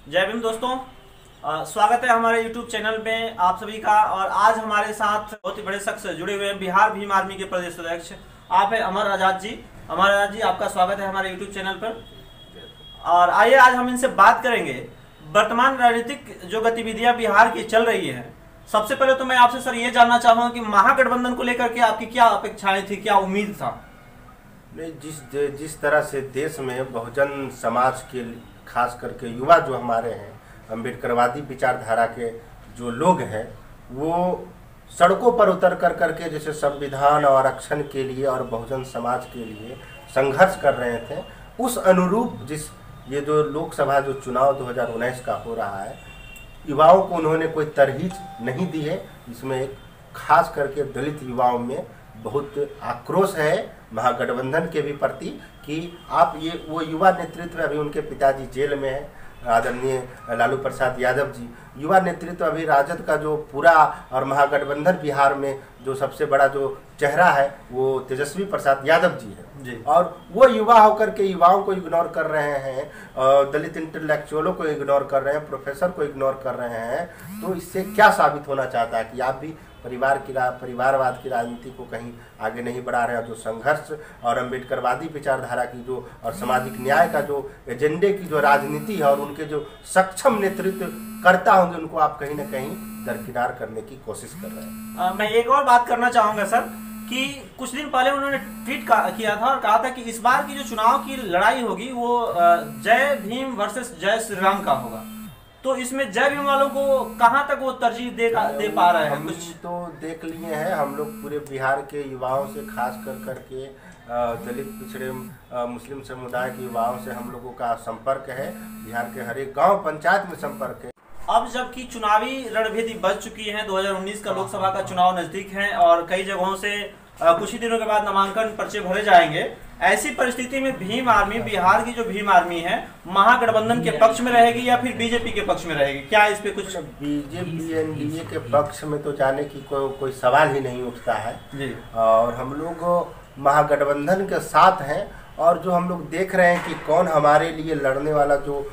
जय भीम दोस्तों। स्वागत है हमारे YouTube चैनल में आप सभी का। और आज हमारे साथ बहुत ही बड़े शख्स जुड़े हुए हैं, बिहार भीम आर्मी के प्रदेश अध्यक्ष आप है अमर आजाद जी। अमर आजाद जी, आपका स्वागत है हमारे YouTube चैनल पर। और आइए आज हम इनसे बात करेंगे वर्तमान राजनीतिक जो गतिविधियां बिहार की चल रही है। सबसे पहले तो मैं आपसे सर ये जानना चाहूंगा कि महागठबंधन को लेकर के आपकी क्या अपेक्षाएं थी, क्या उम्मीद था? नहीं, जिस तरह से देश में बहुजन समाज के खास करके युवा जो हमारे हैं, अम्बेडकरवादी विचारधारा के जो लोग हैं, वो सड़कों पर उतर करके जैसे संविधान और आरक्षण के लिए और बहुजन समाज के लिए संघर्ष कर रहे थे, उस अनुरूप ये जो लोकसभा जो चुनाव 2019 का हो रहा है, युवाओं को उन्होंने कोई तरहीज नहीं दी है। इसमें खास करके दलित युवाओं में बहुत आक्रोश है महागठबंधन के भी प्रति कि आप वो युवा नेतृत्व, अभी उनके पिताजी जेल में है, आदरणीय लालू प्रसाद यादव जी, युवा नेतृत्व अभी राजद का जो पूरा और महागठबंधन बिहार में जो सबसे बड़ा जो चेहरा है वो तेजस्वी प्रसाद यादव जी है जी। और वो युवा होकर के युवाओं को इग्नोर कर रहे हैं, दलित इंटेलेक्चुअलों को इग्नोर कर रहे हैं, प्रोफेसर को इग्नोर कर रहे हैं। तो इससे क्या साबित होना चाहता है कि आप भी परिवारवाद की राजनीति को कहीं आगे नहीं बढ़ा रहे हैं। जो संघर्ष और अम्बेडकरवादी विचारधारा की जो और सामाजिक न्याय का जो एजेंडे की जो राजनीति है और उनके जो सक्षम नेतृत्व करता होंगे, उनको आप कहीं ना कहीं दरकिनार करने की कोशिश कर रहे हैं। मैं एक और बात करना चाहूंगा सर कि कुछ दिन पहले उन्होंने ट्वीट किया था और कहा था कि इस बार की जो चुनाव की लड़ाई होगी वो जय भीम वर्सेस जय श्री राम का होगा। तो इसमें जय भीम वालों को कहां तक वो तरजीह दे पा रहे हैं? कुछ तो देख लिए हैं हम लोग, पूरे बिहार के युवाओं से खास करके दलित पिछड़े मुस्लिम समुदाय के युवाओं से हम लोगों का संपर्क है, बिहार के हर एक गांव पंचायत में संपर्क है। अब जबकि चुनावी रणभेदी बज चुकी है, 2019 का लोकसभा का चुनाव नजदीक है और कई जगहों से कुछ ही दिनों के बाद नामांकन पर्चे भरे जाएंगे। ऐसी परिस्थिति में भीम आर्मी, बिहार की जो भीम आर्मी है, महागठबंधन के पक्ष में रहेगी या फिर बीजेपी के पक्ष में रहेगी? क्या इस पे कुछ? बीजेपी एनडीए के पक्ष में तो जाने की कोई सवाल ही नहीं उठता है जी। और हम लोग महागठबंधन के साथ हैं और जो हम लोग देख रहे हैं कि कौन हमारे लिए लड़ने वाला, जो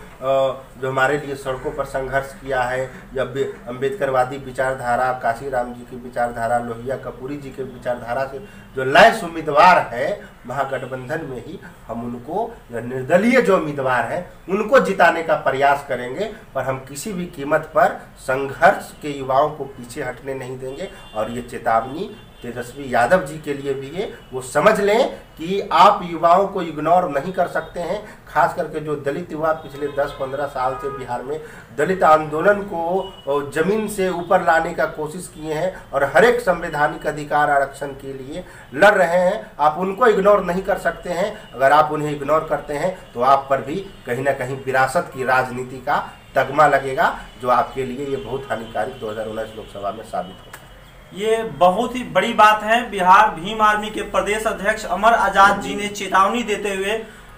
हमारे लिए सड़कों पर संघर्ष किया है, या अम्बेडकरवादी विचारधारा, काशीराम जी की विचारधारा, लोहिया कपूरी जी के विचारधारा से जो लैस उम्मीदवार है महागठबंधन में ही, हम उनको निर्दलीय जो उम्मीदवार हैं उनको जिताने का प्रयास करेंगे। पर हम किसी भी कीमत पर संघर्ष के युवाओं को पीछे हटने नहीं देंगे। और ये चेतावनी तेजस्वी यादव जी के लिए भी है, वो समझ लें कि आप युवाओं को इग्नोर नहीं कर सकते हैं। खास करके जो दलित युवा पिछले 10-15 साल से बिहार में दलित आंदोलन को जमीन से ऊपर लाने का कोशिश किए हैं और हर एक संवैधानिक अधिकार आरक्षण के लिए लड़ रहे हैं, आप उनको इग्नोर नहीं कर सकते हैं। अगर आप उन्हें इग्नोर करते हैं तो आप पर भी कहीं ना कहीं विरासत की राजनीति का तगमा लगेगा, जो आपके लिए ये बहुत हानिकारक 2019 लोकसभा में साबित होगा। ये बहुत ही बड़ी बात है। बिहार भीम आर्मी के प्रदेश अध्यक्ष अमर आजाद जी ने चेतावनी देते हुए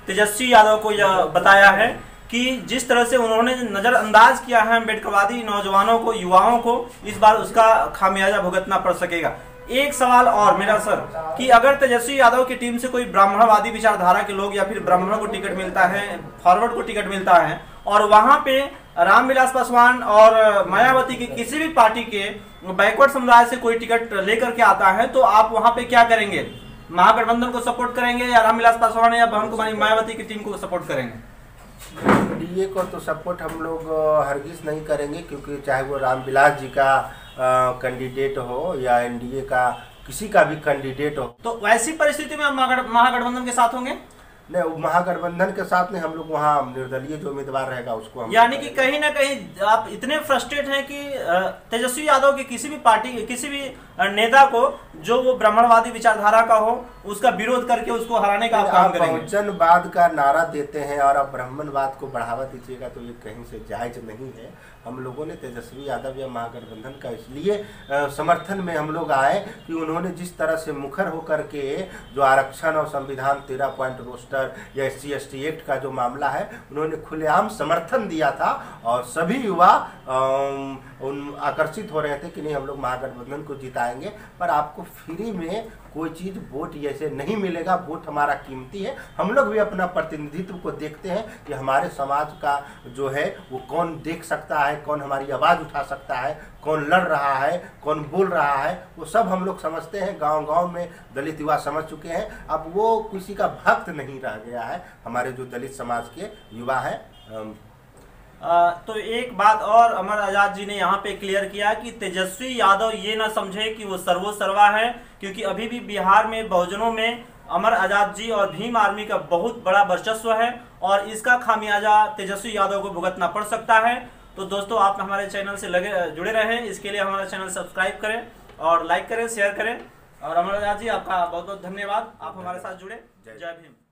तेजस्वी यादव को यह बताया है कि जिस तरह से उन्होंने नजरअंदाज किया है अम्बेडकरवादी नौजवानों को, युवाओं को, इस बार उसका खामियाजा भुगतना पड़ सकेगा। एक सवाल और मेरा सर कि अगर तेजस्वी यादव की टीम से कोई ब्राह्मणवादी विचारधारा के लोग या फिर ब्राह्मणों को टिकट मिलता है, फॉरवर्ड को टिकट मिलता है और वहां पे रामविलास पासवान और मायावती की किसी भी पार्टी के बैकवर्ड समुदाय से कोई टिकट लेकर के आता है, तो आप वहां पे क्या करेंगे? महागठबंधन को सपोर्ट करेंगे या रामविलास पासवान या बहन कुमारी मायावती की टीम को सपोर्ट करेंगे? एनडीए को तो सपोर्ट हम लोग हरगिज नहीं करेंगे, क्योंकि चाहे वो रामविलास जी का कैंडिडेट हो या एनडीए का किसी का भी कैंडिडेट हो। तो वैसी परिस्थिति में हम महागठबंधन के साथ होंगे? नहीं, महागठबंधन के साथ में हम लोग वहाँ निर्दलीय जो उम्मीदवार रहेगा उसको हम, यानी कि कहीं ना कहीं आप इतने फ्रस्ट्रेट हैं कि तेजस्वी यादव की किसी भी पार्टी, किसी भी नेता को जो वो ब्राह्मणवादी विचारधारा का हो, उसका विरोध करके उसको हराने का काम करेंगे। बहुजनवाद का नारा देते हैं और आप ब्राह्मणवाद को बढ़ावा दीजिएगा, तो ये कहीं से जायज नहीं है। हम लोगों ने तेजस्वी यादव या महागठबंधन का इसलिए समर्थन में हम लोग आए कि उन्होंने जिस तरह से मुखर होकर के जो आरक्षण और संविधान 13 पॉइंट रोस्टर या SC/ST एक्ट का जो मामला है, उन्होंने खुलेआम समर्थन दिया था और सभी युवा उन आकर्षित हो रहे थे कि नहीं हम लोग महागठबंधन को जिताएंगे, पर आपको फ्री में कोई चीज़ वोट जैसे नहीं मिलेगा। वोट हमारा कीमती है, हम लोग भी अपना प्रतिनिधित्व को देखते हैं कि हमारे समाज का जो है वो कौन देख सकता है, कौन हमारी आवाज़ उठा सकता है, कौन लड़ रहा है, कौन बोल रहा है, वो सब हम लोग समझते हैं। गांव-गांव में दलित युवा समझ चुके हैं। अब वो किसी का भक्त नहीं रह गया है, हमारे जो दलित समाज के युवा हैं। तो एक बात और अमर आजाद जी ने यहाँ पे क्लियर किया कि तेजस्वी यादव ये ना समझे कि वो सर्वोसर्वा है, क्योंकि अभी भी बिहार में बहुजनों में अमर आजाद जी और भीम आर्मी का बहुत बड़ा वर्चस्व है और इसका खामियाजा तेजस्वी यादव को भुगतना पड़ सकता है। तो दोस्तों, आप हमारे चैनल से जुड़े रहें, इसके लिए हमारा चैनल सब्सक्राइब करें और लाइक करें, शेयर करें। और अमर आजाद जी, आपका बहुत बहुत धन्यवाद, आप हमारे साथ जुड़े। जय भीम।